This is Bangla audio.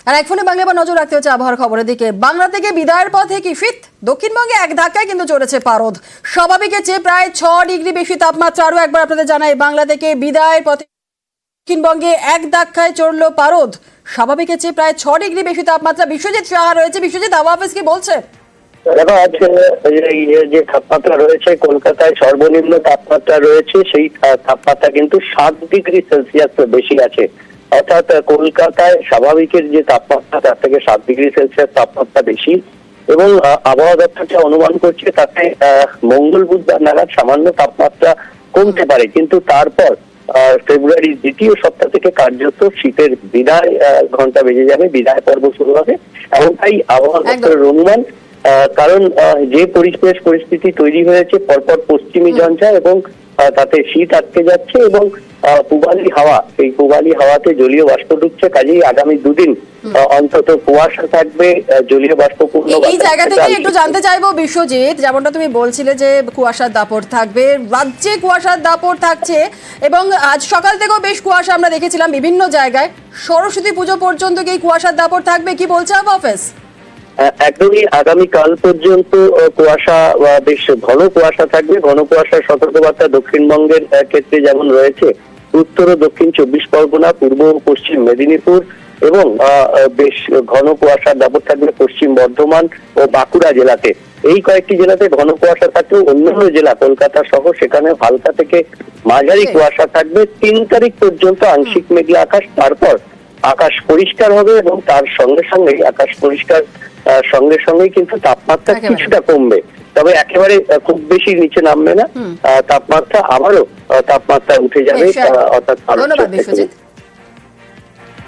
আর এক ফোনে বাংলা নজর রাখতে হচ্ছে আবহাওয়ার খবরের দিকে। বাংলা থেকে বিদায়ের পথে কি শীত? দক্ষিণবঙ্গে এক ধাক্কায় কিন্তু চড়েছে পারদ। স্বাভাবিকের চেয়ে প্রায় 6 ডিগ্রি বেশি তাপমাত্রা। আরো একবার আপনাদের জানাই, বাংলা থেকে বিদায়ের পথে দক্ষিণবঙ্গে এক ধাক্কায় চড়লো পারদ। স্বাভাবিকের চেয়ে প্রায় 6 ডিগ্রি বেশি তাপমাত্রা। বিশ্বজিৎ সাহা রয়েছে। বিশ্বজিৎ, আবহাওয়া অফিস কি বলছে? দেখো, আজকে যে তাপমাত্রা রয়েছে কলকাতায়, সর্বনিম্ন তাপমাত্রা রয়েছে সেই তাপমাত্রা কিন্তু 7 ডিগ্রি সেলসিয়াস বেশি আছে। অর্থাৎ কলকাতায় স্বাভাবিকের যে তাপমাত্রা তার থেকে 7 ডিগ্রি সেলসিয়াস তাপমাত্রা বেশি। এবং আবহাওয়া দপ্তর যা অনুমান করছে তাতে মঙ্গল বুধবার নাগাদ সামান্য তাপমাত্রা কমতে পারে, কিন্তু তারপর ফেব্রুয়ারির দ্বিতীয় সপ্তাহ থেকে কার্যত শীতের বিদায় ঘন্টা বেজে যাবে, বিদায় পর্ব শুরু হবে এমনটাই আবহাওয়া দপ্তরের অনুমান। কারণ যে পরিস্থিতি তৈরি হয়েছে, পরপর পশ্চিমী ঝঞ্ঝা এবং তাতে শীত আটকে যাচ্ছে এবং পূবালি হাওয়া, এই পূবালি হাওয়াতে জলীয় বাষ্প ঢুকছে। কাজেই আগামী দুদিন অন্তত কুয়াশা থাকবে, জলীয় বাষ্পপূর্ণ। এই জায়গা থেকে একটু জানতে চাইবো বিশ্বজিৎ, যেমনটা তুমি বলছিলে যে কুয়াশার দাপট থাকবে, রাজ্যে কুয়াশার দাপট থাকছে এবং আজ সকাল থেকেও বেশ কুয়াশা আমরা দেখেছিলাম বিভিন্ন জায়গায়। সরস্বতী পুজো পর্যন্ত কি এই কুয়াশার দাপট থাকবে, কি বলছে আবহাওয়া অফিস? একদমই আগামীকাল পর্যন্ত কুয়াশা, বেশ ঘন কুয়াশা থাকবে। ঘন কুয়াশার সতর্কবার্তা দক্ষিণবঙ্গের ক্ষেত্রে যেমন রয়েছে, উত্তর ও দক্ষিণ 24 পরগনা, পূর্ব ও পশ্চিম মেদিনীপুর এবং বেশ ঘন কুয়াশার দাপট থাকবে পশ্চিম বর্ধমান ও বাঁকুড়া জেলাতে। এই কয়েকটি জেলাতে ঘন কুয়াশা থাকলেও অন্যান্য জেলা কলকাতা সহ সেখানে হালকা থেকে মাঝারি কুয়াশা থাকবে। 3 তারিখ পর্যন্ত আংশিক মেঘলা আকাশ, তারপর আকাশ পরিষ্কার হবে এবং তার সঙ্গে সঙ্গেই আকাশ পরিষ্কার সঙ্গে কিন্তু তাপমাত্রা কিছুটা কমবে, তবে একেবারে খুব বেশি নিচে নামবে না। তাপমাত্রা আবারও উঠে যাবে, অর্থাৎ ধন্যবাদ বিশ্বজিৎ।